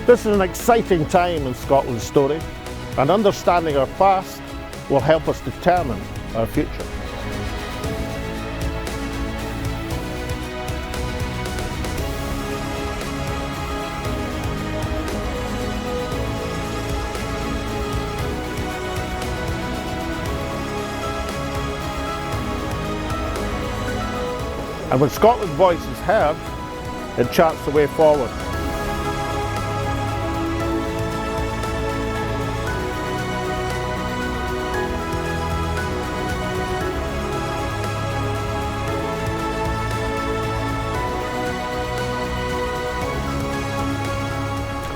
This is an exciting time in Scotland's story, and understanding our past will help us determine our future. And when Scotland's voice is heard, it charts the way forward.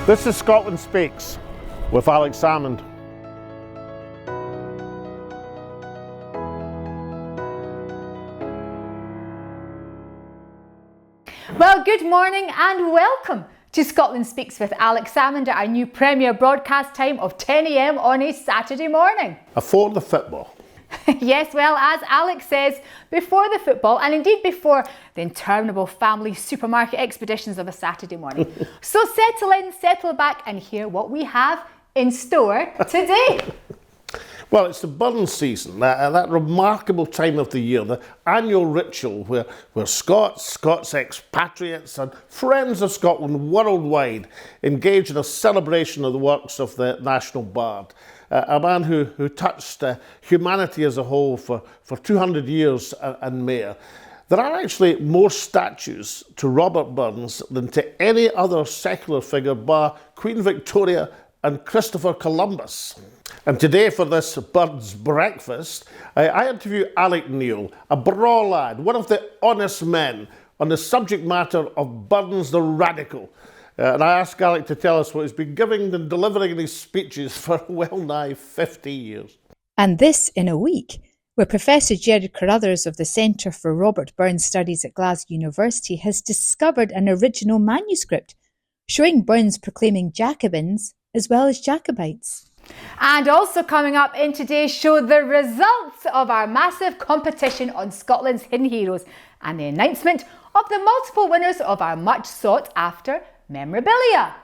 This is Scotland Speaks with Alex Salmond. Well, good morning and welcome to Scotland Speaks with Alex Salmond at our new premier broadcast time of 10 a.m. on a Saturday morning. Before the football. Yes, well, as Alex says, before the football and indeed before the interminable family supermarket expeditions of a Saturday morning. So settle in, settle back and hear what we have in store today. Well, it's the burn season, that remarkable time of the year, the annual ritual where Scots expatriates and friends of Scotland worldwide engage in a celebration of the works of the national bard, a man who touched humanity as a whole for 200 years and more. There are actually more statues to Robert Burns than to any other secular figure bar Queen Victoria and Christopher Columbus. And today for this Burns breakfast, I interview Alec Neil, a braw lad, one of the honest men, on the subject matter of Burns the Radical. And I ask Alec to tell us what he's been giving and delivering in his speeches for well nigh 50 years. And this in a week, where Professor Gerard Carruthers of the Centre for Robert Burns Studies at Glasgow University has discovered an original manuscript showing Burns proclaiming Jacobins as well as Jacobites. And also coming up in today's show, the results of our massive competition on Scotland's Hidden Heroes and the announcement of the multiple winners of our much sought after memorabilia.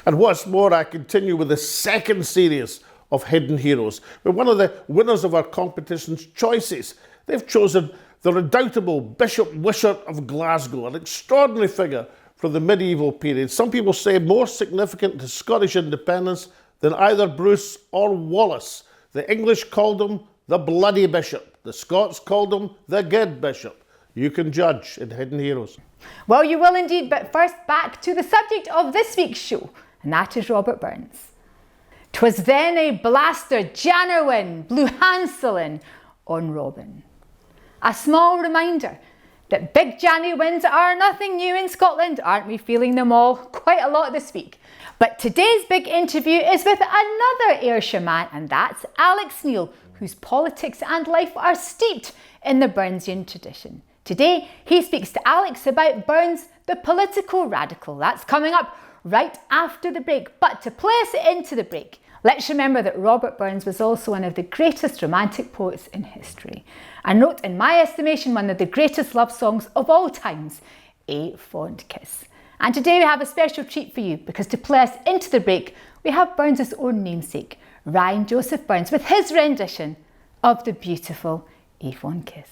And what's more, I continue with the second series of Hidden Heroes, where one of the winners of our competition's choices, they've chosen the redoubtable Bishop Wishart of Glasgow, an extraordinary figure from the medieval period. Some people say more significant to Scottish independence than either Bruce or Wallace. The English called him the Bloody Bishop. The Scots called him the Good Bishop. You can judge in Hidden Heroes. Well, you will indeed, but first back to the subject of this week's show, and that is Robert Burns. 'Twas then a blaster Jannerwin blew Hanselin on Robin. A small reminder that big Janny winds are nothing new in Scotland. Aren't we feeling them all quite a lot this week? But today's big interview is with another Ayrshire man, and that's Alex Neil, whose politics and life are steeped in the Burnsian tradition. Today, he speaks to Alex about Burns, the political radical. That's coming up right after the break. But to play us into the break, let's remember that Robert Burns was also one of the greatest romantic poets in history. And note, in my estimation, one of the greatest love songs of all times, A Fond Kiss. And today we have a special treat for you, because to play us into the break, we have Burns' own namesake, Ryan Joseph Burns, with his rendition of the beautiful A Fond Kiss.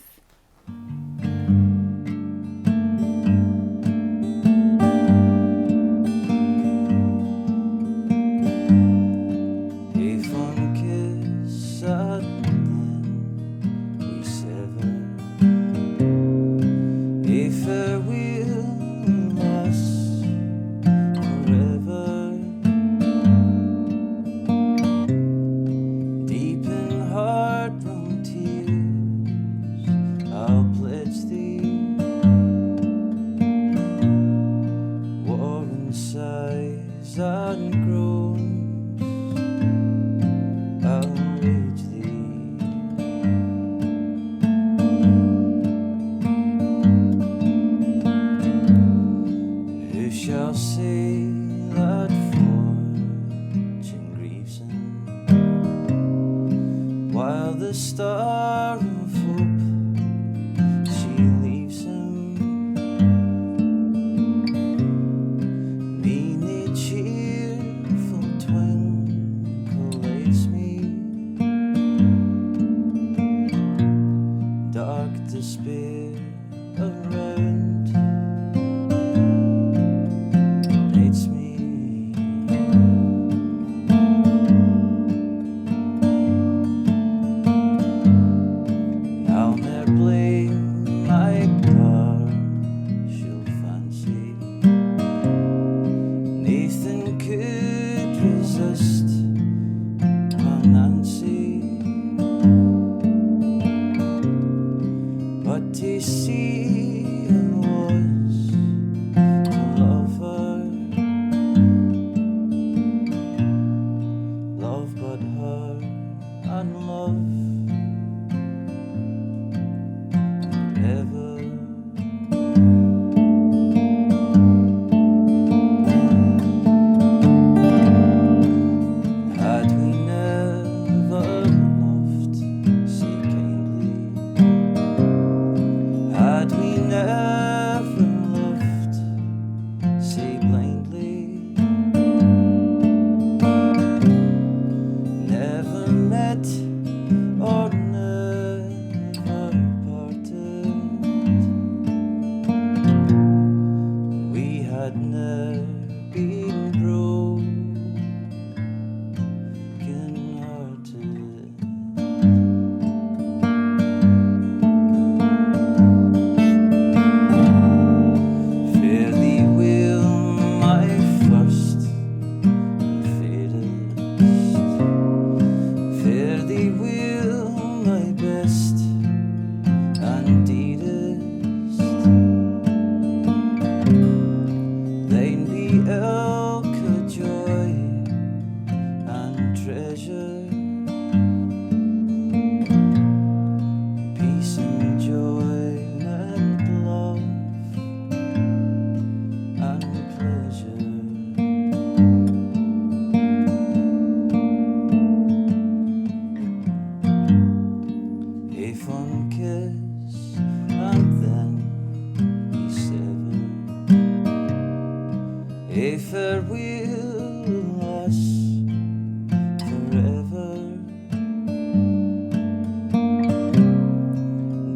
a farewell us forever.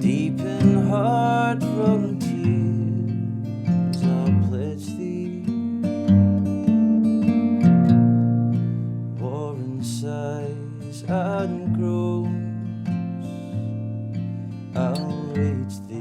Deep in heart from tears I'll pledge thee, war and sighs and groans I'll wage thee.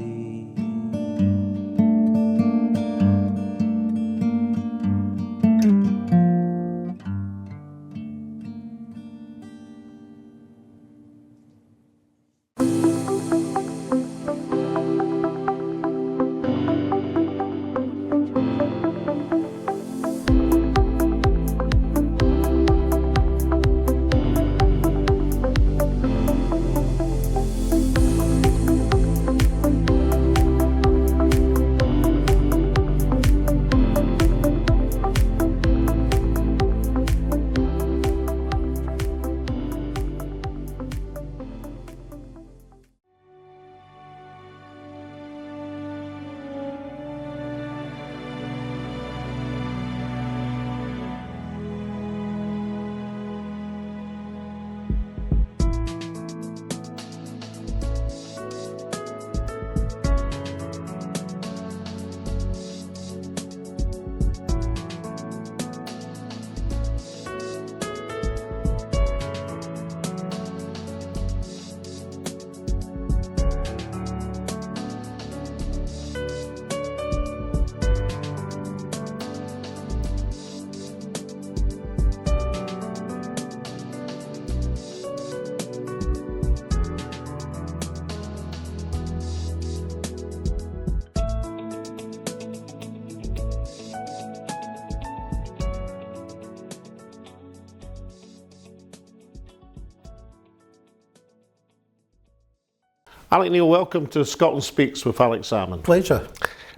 Alec Neil, welcome to Scotland Speaks with Alex Salmond. Pleasure.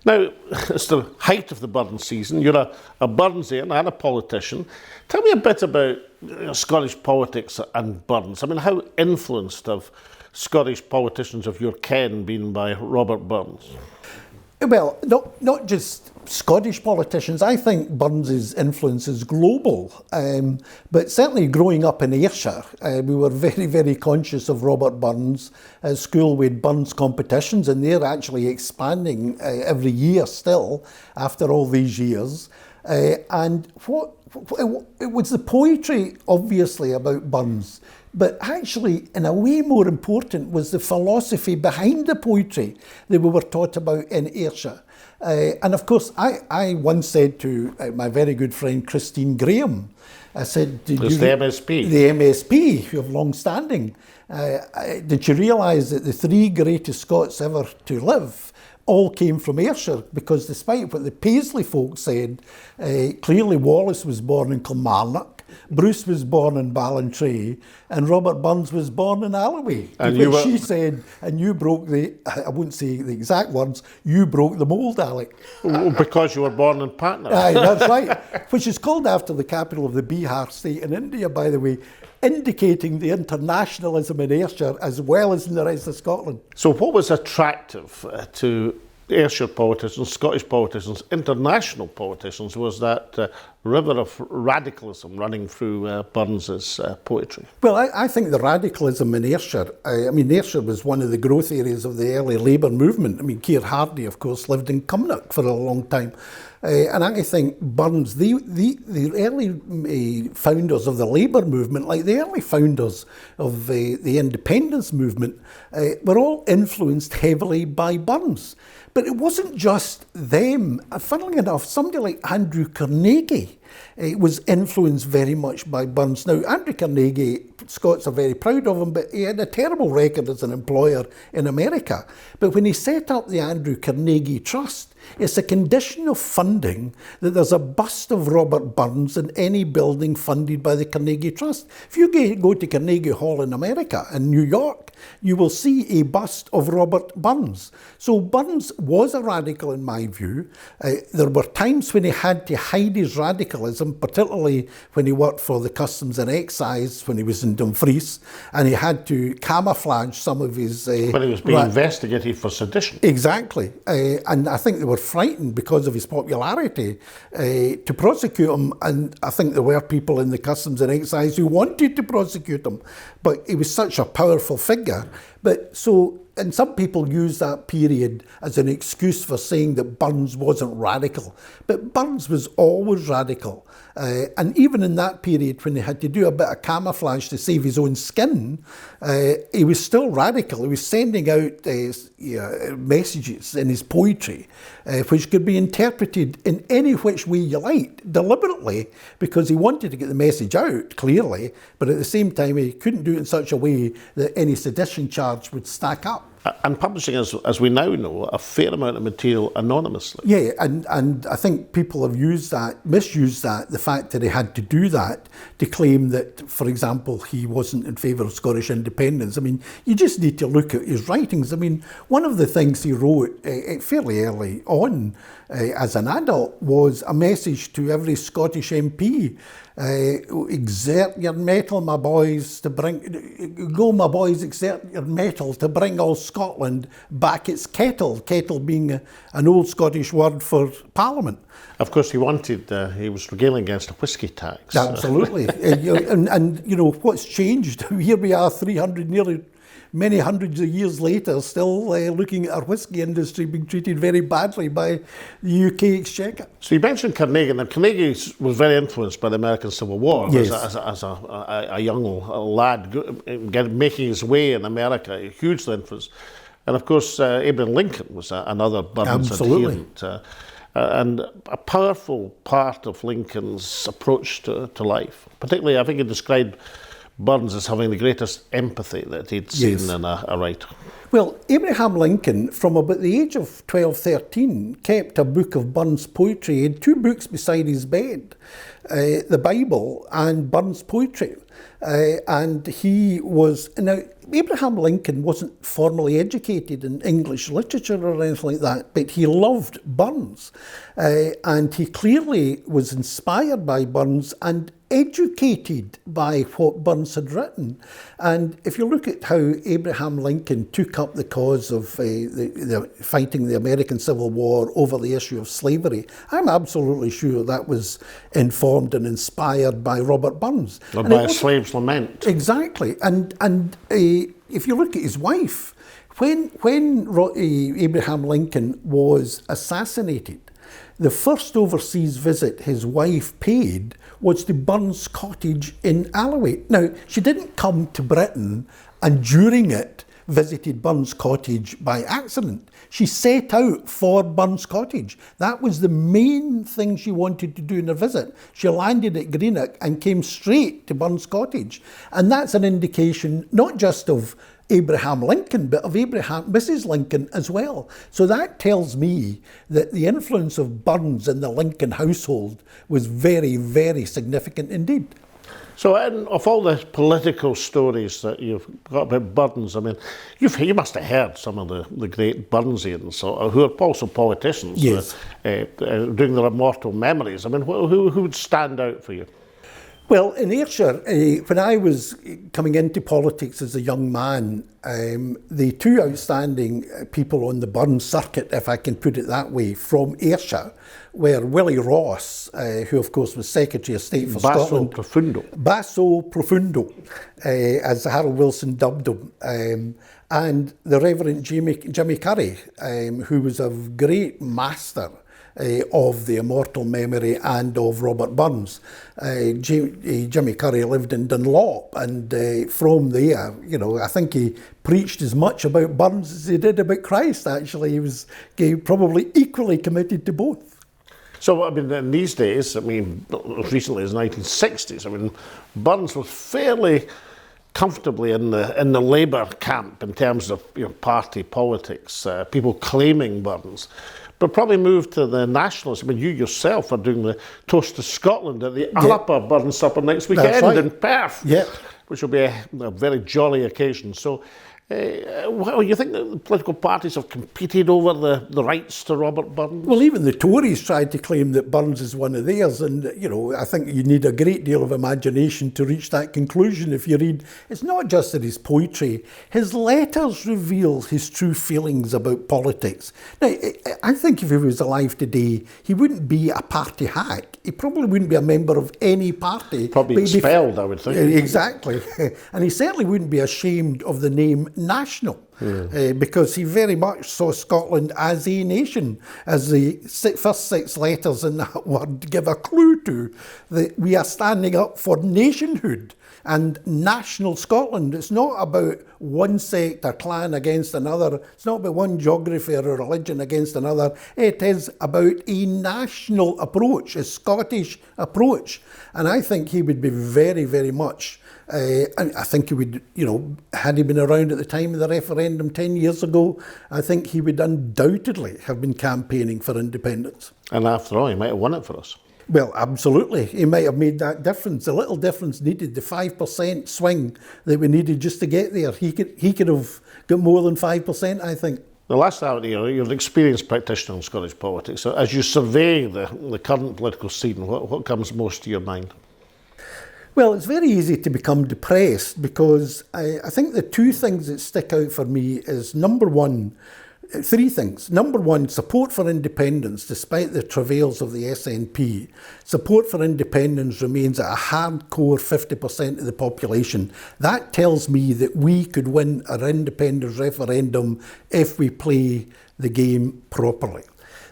Now, it's the height of the burn season. You're a Burnsian and a politician. Tell me a bit about Scottish politics and Burns. I mean, how influenced have Scottish politicians of your ken been by Robert Burns? Well, not just Scottish politicians. I think Burns's influence is global. But certainly growing up in Ayrshire, we were very, very conscious of Robert Burns. At school we had Burns competitions, and they're actually expanding every year still after all these years. And it was the poetry, obviously, about Burns. But actually, in a way more important, was the philosophy behind the poetry that we were taught about in Ayrshire. And of course, I once said to my very good friend Christine Graham, I said, the MSP. The MSP, of long standing. Did you realise that the three greatest Scots ever to live all came from Ayrshire? Because despite what the Paisley folk said, clearly Wallace was born in Kilmarnock, Bruce was born in Ballantrae, and Robert Burns was born in Alloway. And she said, and you broke I wouldn't say the exact words, you broke the mould, Alec. Because you were born in Patna. Aye, that's right. Which is called after the capital of the Bihar state in India, by the way, indicating the internationalism in Ayrshire as well as in the rest of Scotland. So what was attractive to Ayrshire politicians, Scottish politicians, international politicians, was that river of radicalism running through Burns's poetry? Well, I think the radicalism in Ayrshire, Ayrshire was one of the growth areas of the early Labour movement. I mean, Keir Hardie, of course, lived in Cumnock for a long time. And I think Burns, the early founders of the Labour movement, like the early founders of the independence movement, were all influenced heavily by Burns. But it wasn't just them. Funnily enough, somebody like Andrew Carnegie was influenced very much by Burns. Now, Andrew Carnegie, Scots are very proud of him, but he had a terrible record as an employer in America. But when he set up the Andrew Carnegie Trust, it's a condition of funding that there's a bust of Robert Burns in any building funded by the Carnegie Trust. If you go to Carnegie Hall in America, in New York, you will see a bust of Robert Burns. So Burns was a radical, in my my view. There were times when he had to hide his radicalism, particularly when he worked for the Customs and Excise, when he was in Dumfries, and he had to camouflage some of his... when he was being investigated for sedition. Exactly. And I think they were frightened because of his popularity to prosecute him, and I think there were people in the Customs and Excise who wanted to prosecute him, but he was such a powerful figure. And some people use that period as an excuse for saying that Burns wasn't radical. But Burns was always radical. And even in that period when he had to do a bit of camouflage to save his own skin, he was still radical. He was sending out messages in his poetry, which could be interpreted in any which way you liked, deliberately, because he wanted to get the message out, clearly, but at the same time he couldn't do it in such a way that any sedition charge would stack up. And publishing, as we now know, a fair amount of material anonymously. Yeah, and I think people have misused that, the fact that he had to do that to claim that, for example, he wasn't in favour of Scottish independence. I mean, you just need to look at his writings. I mean, one of the things he wrote fairly early on as an adult was a message to every Scottish MP. Exert your mettle, my boys, my boys, exert your mettle to bring all Scotland back its kettle, kettle being an old Scottish word for parliament. Of course, he was regaling against a whisky tax. Absolutely. and you know, what's changed? Here we are many hundreds of years later, still looking at our whisky industry being treated very badly by the UK Exchequer. So you mentioned Carnegie, and Carnegie was very influenced by the American Civil War. Yes. As a young lad making his way in America, hugely influenced. And of course, Abraham Lincoln was another Burns adherent. And a powerful part of Lincoln's approach to life. Particularly, I think he described Burns as having the greatest empathy that he'd seen in a writer. Well, Abraham Lincoln, from about the age of 12, 13, kept a book of Burns' poetry. He had two books beside his bed, the Bible and Burns' poetry. And he was... Now, Abraham Lincoln wasn't formally educated in English literature or anything like that, but he loved Burns. And he clearly was inspired by Burns and educated by what Burns had written. And if you look at how Abraham Lincoln took up the cause of fighting the American Civil War over the issue of slavery, I'm absolutely sure that was informed and inspired by Robert Burns. Or by A Slave's Lament. Exactly. And if you look at his wife, when Abraham Lincoln was assassinated, the first overseas visit his wife paid was to Burns' cottage in Alloway. Now, she didn't come to Britain and during it visited Burns' cottage by accident. She set out for Burns' cottage. That was the main thing she wanted to do in her visit. She landed at Greenock and came straight to Burns' cottage. And that's an indication not just of Abraham Lincoln, but of Mrs. Lincoln as well. So that tells me that the influence of Burns in the Lincoln household was very, very significant indeed. So of all the political stories that you've got about Burns, I mean, you must have heard some of the great Burnsians who are also politicians, yes, doing their immortal memories. I mean, who would stand out for you? Well, in Ayrshire, when I was coming into politics as a young man, the two outstanding people on the Burns circuit, if I can put it that way, from Ayrshire, were Willie Ross, who of course was Secretary of State for Scotland. Basso Profundo, as Harold Wilson dubbed him, and the Reverend Jimmy Curry, who was a great master of the immortal memory and of Robert Burns. Jimmy Curry lived in Dunlop, and from there, you know, I think he preached as much about Burns as he did about Christ, actually. He was probably equally committed to both. So, I mean, in these days, I mean, as recently as the 1960s, I mean, Burns was fairly comfortably in the Labour camp in terms of party politics, people claiming Burns. But probably moved to the Nationalists. I mean, you yourself are doing the Toast to Scotland at the Alapa Burns Supper next weekend in Perth, which will be a very jolly occasion. So Well, you think that the political parties have competed over the rights to Robert Burns? Well, even the Tories tried to claim that Burns is one of theirs, and I think you need a great deal of imagination to reach that conclusion. If you read, it's not just that his poetry, his letters reveal his true feelings about politics. Now, I think if he was alive today, he wouldn't be a party hack. He probably wouldn't be a member of any party. Probably expelled, I would think. Exactly. And he certainly wouldn't be ashamed of the name national, because he very much saw Scotland as a nation, as the first 6 letters in that word give a clue to, that we are standing up for nationhood and national Scotland. It's not about one sect or clan against another. It's not about one geography or a religion against another. It is about a national approach, a Scottish approach. And I think he would be very, very much, I think he would, had he been around at the time of the referendum 10 years ago, I think he would undoubtedly have been campaigning for independence. And after all, he might have won it for us. Well, absolutely. He might have made that difference. A little difference needed, the 5% swing that we needed just to get there. He could have got more than 5%, I think. The last hour, you're an experienced practitioner in Scottish politics. So as you survey the current political scene, what comes most to your mind? Well, it's very easy to become depressed because I think the 2 things that stick out for me is, number one, 3 things. Number one, support for independence, despite the travails of the SNP. Support for independence remains at a hardcore 50% of the population. That tells me that we could win our independence referendum if we play the game properly.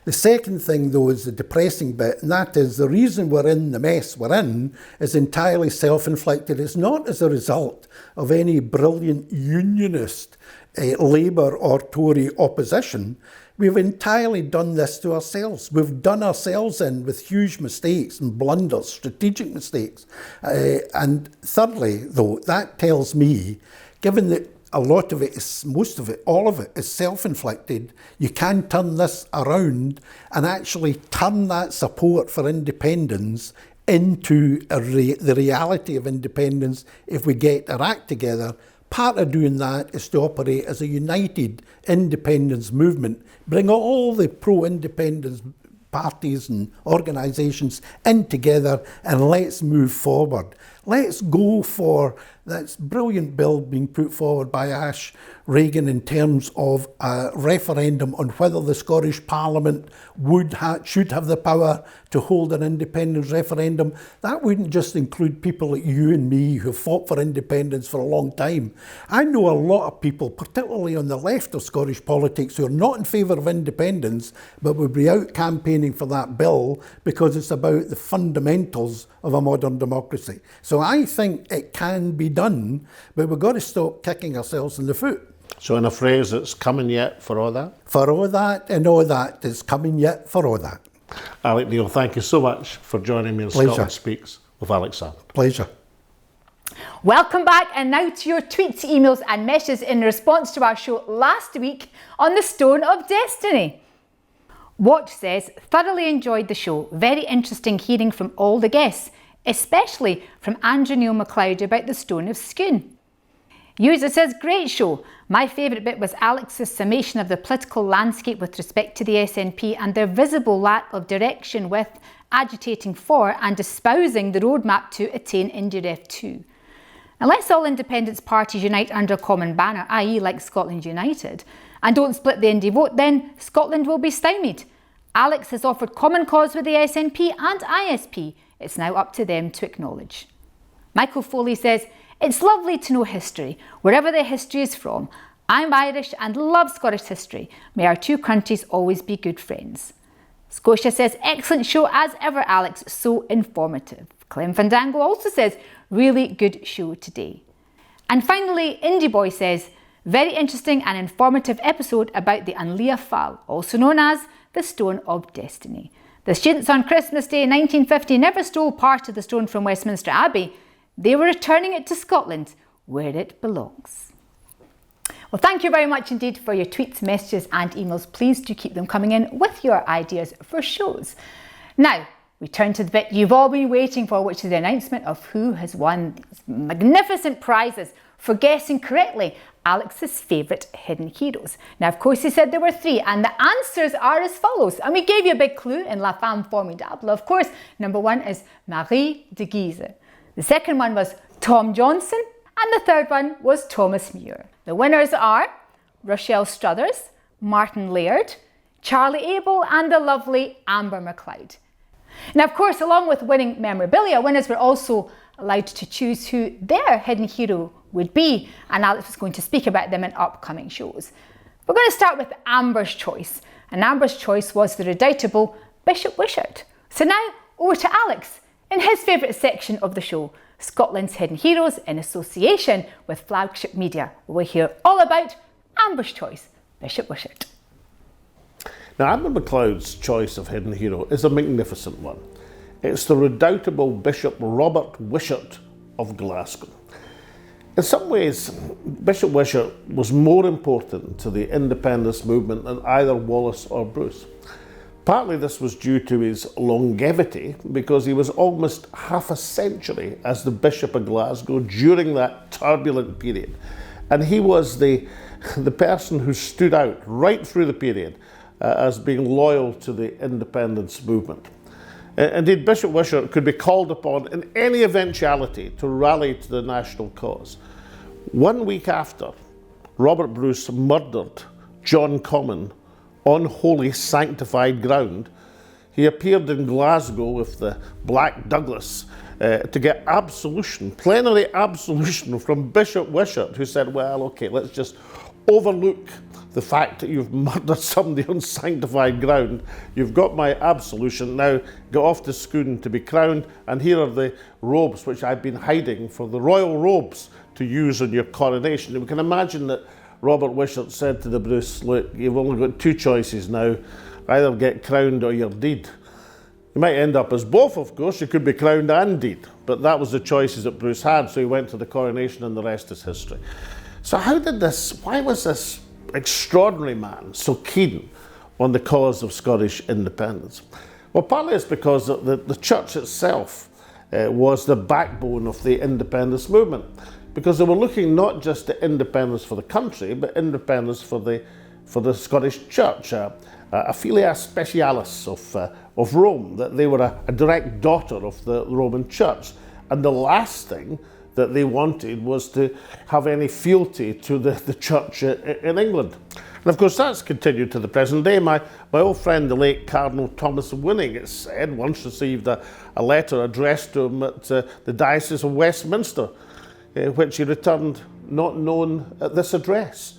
The second thing, though, is the depressing bit, and that is the reason we're in the mess we're in is entirely self-inflicted. It's not as a result of any brilliant unionist Labour or Tory opposition. We've entirely done this to ourselves. We've done ourselves in with huge mistakes and blunders, strategic mistakes. And thirdly, though, that tells me, given that a lot of it is, most of it, all of it is self-inflicted, you can turn this around and actually turn that support for independence into the reality of independence if we get our act together. Part of doing that is to operate as a united independence movement, bring all the pro-independence parties and organisations in together, and let's move forward. Let's go for that brilliant bill being put forward by Ash Regan in terms of a referendum on whether the Scottish Parliament should have the power to hold an independence referendum. That wouldn't just include people like you and me who fought for independence for a long time. I know a lot of people, particularly on the left of Scottish politics, who are not in favour of independence, but would be out campaigning for that bill because it's about the fundamentals of a modern democracy. So I think it can be done, but we've got to stop kicking ourselves in the foot. So in a phrase, it's coming yet for all that? For all that and all that, it's coming yet for all that. Alec Neil, thank you so much for joining me on Scotland Speaks with Alex Salmond. Pleasure. Welcome back, and now to your tweets, emails and messages in response to our show last week on the Stone of Destiny. Watch says, thoroughly enjoyed the show. Very interesting hearing from all the guests, especially from Andrew Neil MacLeod about the Stone of Skun. User says, great show. My favourite bit was Alex's summation of the political landscape with respect to the SNP and their visible lack of direction with agitating for and espousing the roadmap to attain IndyRef 2. Unless all independence parties unite under a common banner, i.e. like Scotland United, and don't split the Indy vote, then Scotland will be stymied. Alex has offered common cause with the SNP and ISP. It's now up to them to acknowledge. Michael Foley says, it's lovely to know history, wherever the history is from. I'm Irish and love Scottish history. May our 2 countries always be good friends. Scotia says, excellent show as ever, Alex, so informative. Clem Fandango also says, really good show today. And finally, Indie Boy says, very interesting and informative episode about the Anlia Fal, also known as the Stone of Destiny. The students on Christmas Day 1950 never stole part of the stone from Westminster Abbey. They were returning it to Scotland, where it belongs. Well, thank you very much indeed for your tweets, messages and emails. Please do keep them coming in with your ideas for shows. Now, we turn to the bit you've all been waiting for, which is the announcement of who has won these magnificent prizes for guessing correctly Alex's favourite hidden heroes? Now, of course, he said there were 3, and the answers are as follows. And we gave you a big clue in La Femme Formidable. Of course, number 1 is Marie de Guise. The second one was Tom Johnson, and the third one was Thomas Muir. The winners are Rochelle Struthers, Martin Laird, Charlie Abel, and the lovely Amber MacLeod. Now, of course, along with winning memorabilia, winners were also allowed to choose who their hidden hero would be, and Alex was going to speak about them in upcoming shows. We're going to start with Amber's choice, and Amber's choice was the redoubtable Bishop Wishart. So now, over to Alex in his favourite section of the show, Scotland's Hidden Heroes in association with Flagship Media. We'll hear all about Amber's choice, Bishop Wishart. Now, Amber MacLeod's choice of hidden hero is a magnificent one. It's the redoubtable Bishop Robert Wishart of Glasgow. In some ways, Bishop Wishart was more important to the independence movement than either Wallace or Bruce. Partly this was due to his longevity, because he was almost half a century as the Bishop of Glasgow during that turbulent period. And he was the person who stood out right through the period as being loyal to the independence movement. Indeed, Bishop Wishart could be called upon in any eventuality to rally to the national cause. 1 week after Robert Bruce murdered John Comyn on holy sanctified ground, he appeared in Glasgow with the Black Douglas to get absolution, plenary absolution from Bishop Wishart, who said, well, okay, let's just overlook the fact that you've murdered somebody on sanctified ground. You've got my absolution, now go off to Scone to be crowned, and here are the robes which I've been hiding for the royal robes to use on your coronation. And we can imagine that Robert Wishart said to the Bruce, look, you've only got 2 choices now, either get crowned or you're dead. You might end up as both, of course, you could be crowned and dead, but that was the choices that Bruce had, so he went to the coronation and the rest is history. So why was this extraordinary man so keen on the cause of Scottish independence? Well, partly it's because the church itself was the backbone of the independence movement, because they were looking not just to independence for the country, but independence for the Scottish church, a filia specialis of Rome, that they were a direct daughter of the Roman church. And the last thing that they wanted was to have any fealty to the church in England. And of course that's continued to the present day. My old friend, the late Cardinal Thomas Winning, it said, once received a letter addressed to him at the Diocese of Westminster, which he returned not known at this address.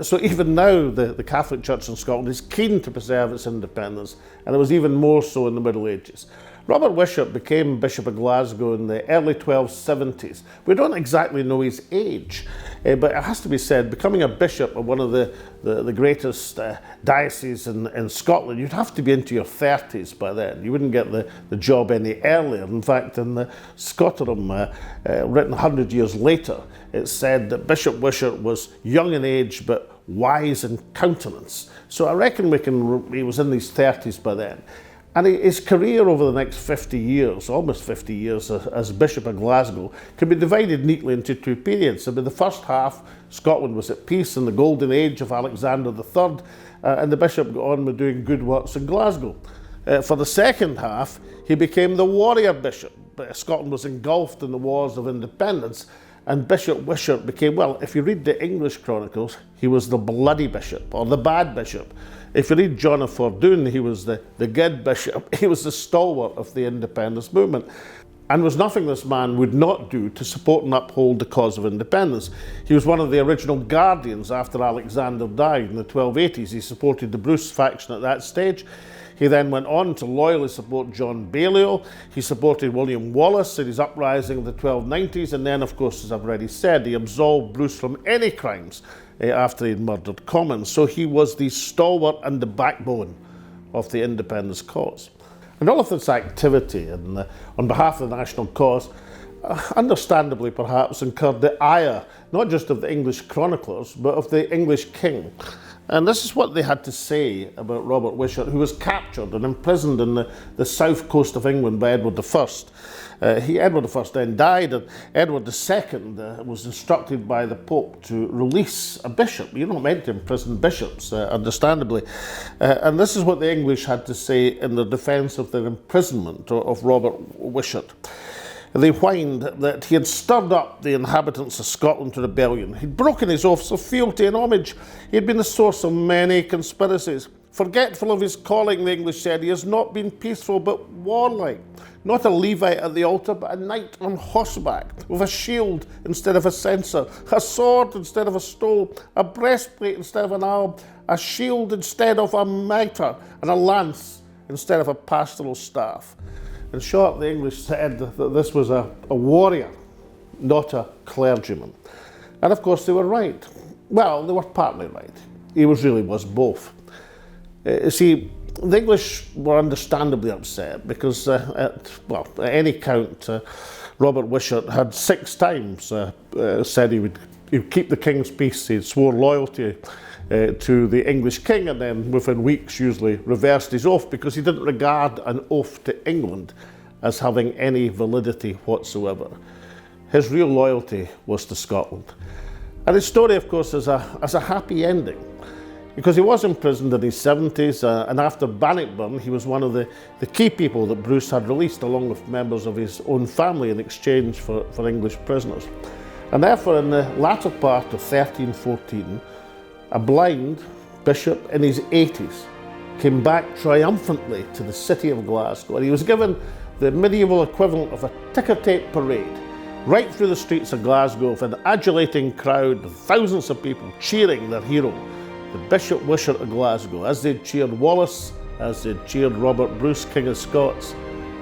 So even now the Catholic Church in Scotland is keen to preserve its independence, and it was even more so in the Middle Ages. Robert Wishart became Bishop of Glasgow in the early 1270s. We don't exactly know his age, but it has to be said, becoming a bishop of one of the greatest dioceses in Scotland, you'd have to be into your 30s by then. You wouldn't get the job any earlier. In fact, in the Scotterum, written 100 years later, it said that Bishop Wishart was young in age but wise in countenance. So I reckon he was in his 30s by then. And his career over the next 50 years, almost 50 years as Bishop of Glasgow, can be divided neatly into 2 periods. I mean, the first half, Scotland was at peace in the golden age of Alexander III, and the bishop got on with doing good works in Glasgow. For the second half, he became the warrior bishop. Scotland was engulfed in the wars of independence, and Bishop Wishart became, well, if you read the English chronicles, he was the bloody bishop, or the bad bishop. If you read John of Fordoun, he was the good bishop. He was the stalwart of the independence movement. And there was nothing this man would not do to support and uphold the cause of independence. He was one of the original guardians after Alexander died in the 1280s. He supported the Bruce faction at that stage. He then went on to loyally support John Balliol. He supported William Wallace in his uprising of the 1290s. And then, of course, as I've already said, he absolved Bruce from any crimes after he'd murdered Comyn. So he was the stalwart and the backbone of the independence cause. And all of this activity on behalf of the national cause, understandably perhaps, incurred the ire, not just of the English chroniclers, but of the English king. And this is what they had to say about Robert Wishart, who was captured and imprisoned in the south coast of England by Edward I. Edward I then died, and Edward II was instructed by the Pope to release a bishop. You're not meant to imprison bishops, understandably. And this is what the English had to say in their defence of their imprisonment of Robert Wishart. They whined that he had stirred up the inhabitants of Scotland to rebellion. He'd broken his oaths of fealty and homage. He had been the source of many conspiracies. Forgetful of his calling, the English said, he has not been peaceful but warlike. Not a Levite at the altar, but a knight on horseback, with a shield instead of a censer, a sword instead of a stole, a breastplate instead of an arm, a shield instead of a mitre, and a lance instead of a pastoral staff. In short, the English said that this was a warrior, not a clergyman. And of course they were right. Well, they were partly right. He was both. You see, the English were understandably upset because, at any count, Robert Wishart had 6 times said he would keep the king's peace. He swore loyalty to the English king, and then within weeks usually reversed his oath because he didn't regard an oath to England as having any validity whatsoever. His real loyalty was to Scotland. And his story, of course, has a happy ending, because he was imprisoned in his 70s, and after Bannockburn he was one of the key people that Bruce had released, along with members of his own family, in exchange for English prisoners. And therefore, in the latter part of 1314, a blind bishop in his 80s came back triumphantly to the city of Glasgow, and he was given the medieval equivalent of a ticker tape parade right through the streets of Glasgow, with an adulating crowd of thousands of people cheering their hero, the Bishop Wishart of Glasgow. As they cheered Wallace, as they cheered Robert Bruce, King of Scots,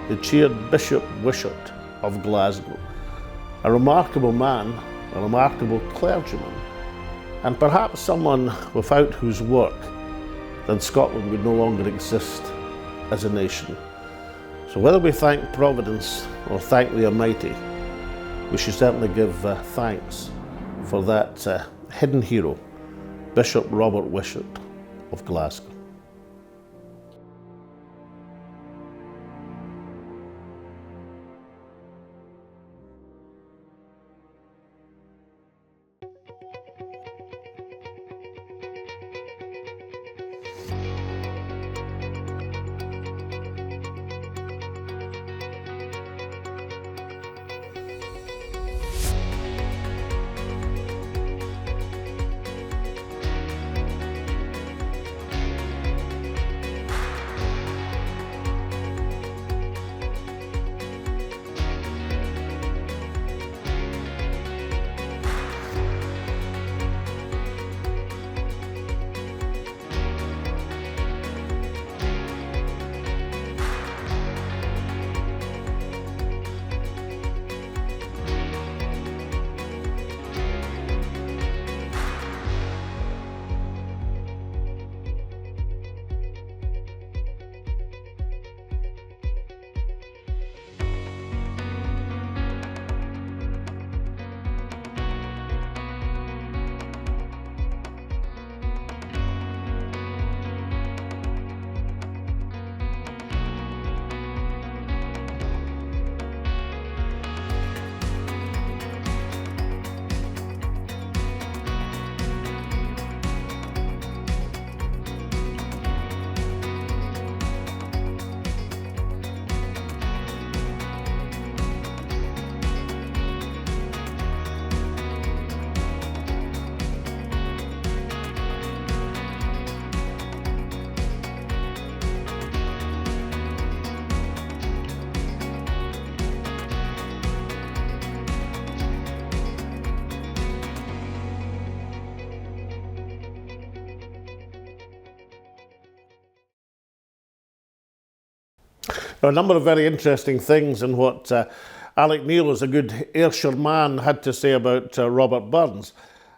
they cheered Bishop Wishart of Glasgow. A remarkable man, a remarkable clergyman, and perhaps someone without whose work then Scotland would no longer exist as a nation. So whether we thank Providence or thank the Almighty, we should certainly give thanks for that hidden hero, Bishop Robert Wishart of Glasgow. There are a number of very interesting things in what Alec Neil, as a good Ayrshire man, had to say about Robert Burns.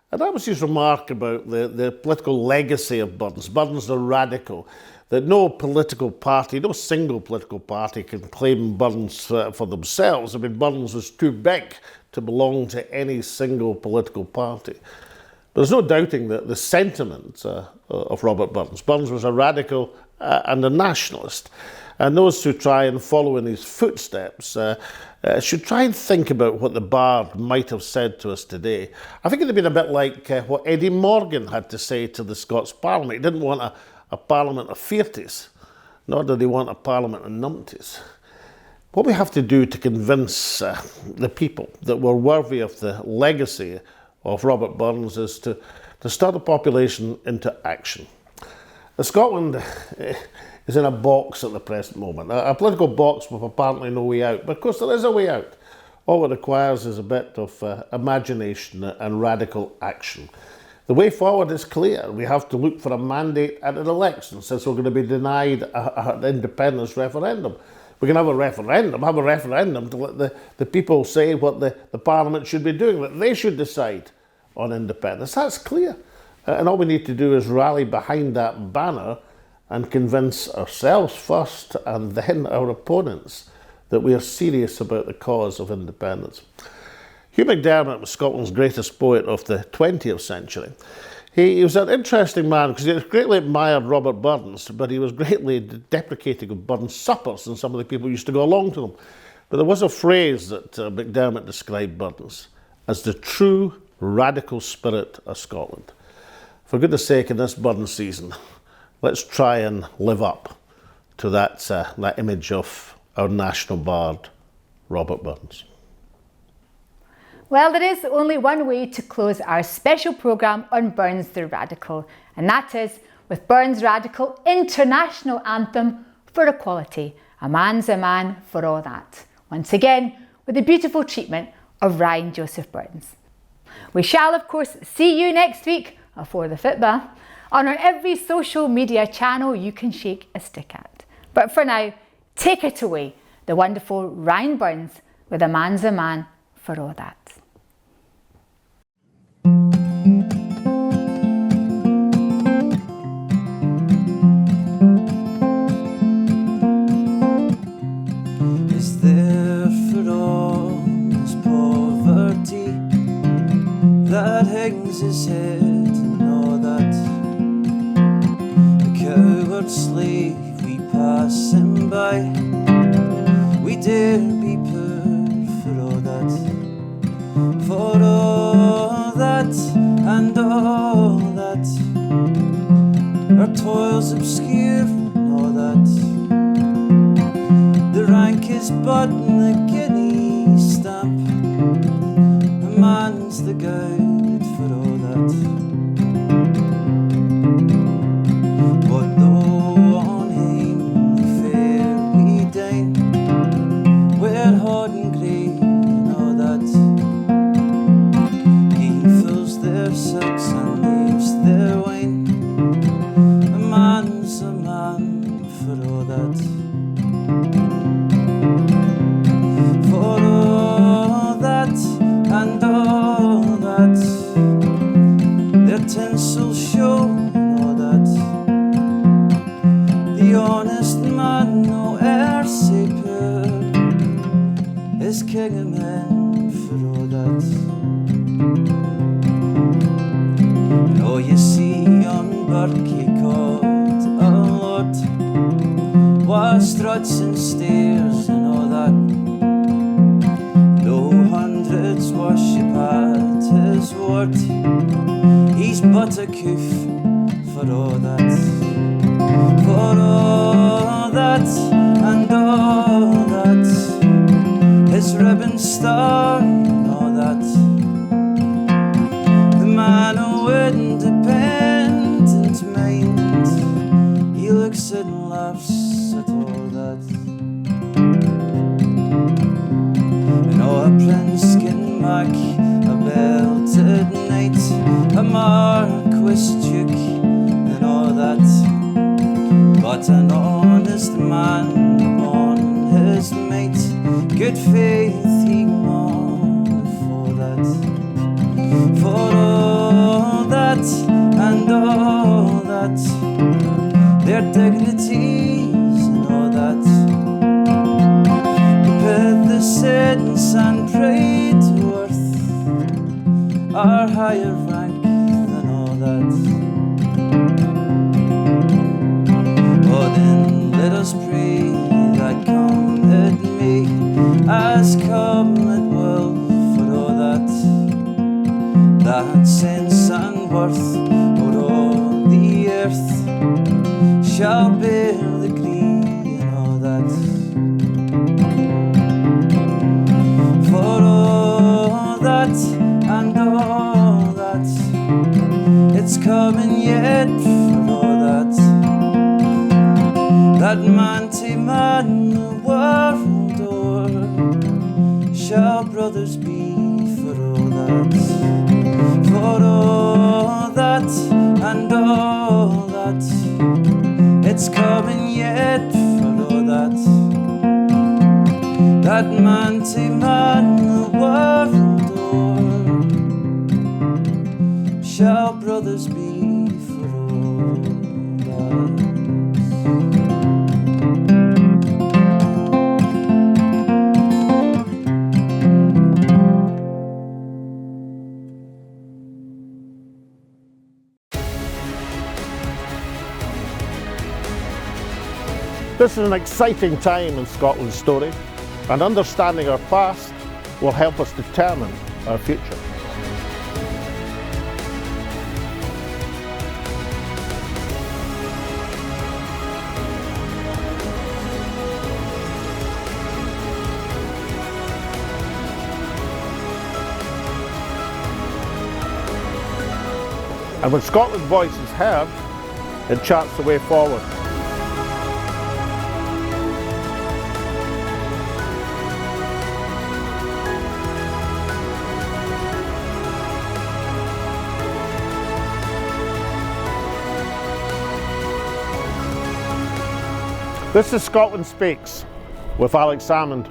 And that was his remark about the political legacy of Burns. Burns the radical, that no political party, no single political party can claim Burns for themselves. I mean, Burns was too big to belong to any single political party. there's no doubting that the sentiment of Robert Burns. Burns was a radical and a nationalist. And those who try and follow in his footsteps should try and think about what the Bard might have said to us today. I think it would have been a bit like what Eddie Morgan had to say to the Scots Parliament. He didn't want a Parliament of fearties, nor did he want a Parliament of numpties. What we have to do to convince the people that we're worthy of the legacy of Robert Burns is to stir the population into action. Scotland is in a box at the present moment, a political box with apparently no way out. But of course there is a way out. All it requires is a bit of imagination and radical action. The way forward is clear. We have to look for a mandate at an election, since we're going to be denied an independence referendum. We can have a referendum to let the people say what the Parliament should be doing, that they should decide on independence. That's clear. And all we need to do is rally behind that banner and convince ourselves first and then our opponents that we are serious about the cause of independence. Hugh MacDiarmid was Scotland's greatest poet of the 20th century. He was an interesting man because he greatly admired Robert Burns, but he was greatly deprecating of Burns' suppers, and some of the people used to go along to them. But there was a phrase that MacDiarmid described Burns as the true radical spirit of Scotland. For goodness sake, in this Burns season, let's try and live up to that image of our national bard, Robert Burns. Well, there is only one way to close our special programme on Burns the Radical, and that is with Burns' radical international anthem for equality, A Man's a Man for All That. Once again, with the beautiful treatment of Ryan Joseph Burns. We shall, of course, see you next week for the football on every social media channel you can shake a stick at. But for now, take it away, the wonderful Ryan Burns with A Man's a Man for All That. Is there for all this poverty that hangs his head and all that? The coward slave we pass him by, we dare be poor for all that, for all that and all that, our toils obscure and all that. The rank is but the guinea stamp, a man's the guide for all that. What though on hamely fare we dine, we're hard and grey and all that. He fills their sacks and leaves their wine, a man's a man for all that. For all that and all that, their tinsel show and all that. The honest man, no Ayrshire poor, is king of men for all that. And all you see on Burke called a lord, was struts and stairs and all that. Though hundreds worship at his word, he's but a coof for all that. For all that and all that, his ribbon star and all that. The man of independent mind, he looks and laughs at all that. And all a prince can make a belted knight, a marquis duke and all that. But an honest man upon his might, good faith he mourneth for that. For all that and all that, their dignities and all that, with the sentence and pride worth are higher rank has come, it will, for all that sense and worth, or all the earth shall bear the green and all that. For all that and all that, it's coming yet, for all that man to man the world o'er shall brothers be, for all that. For all that and all that, it's coming yet, for all that man to man the world o'er shall brothers be, for all that. This is an exciting time in Scotland's story, and understanding our past will help us determine our future. And when Scotland's voice is heard, it charts the way forward. This is Scotland Speaks with Alex Salmond.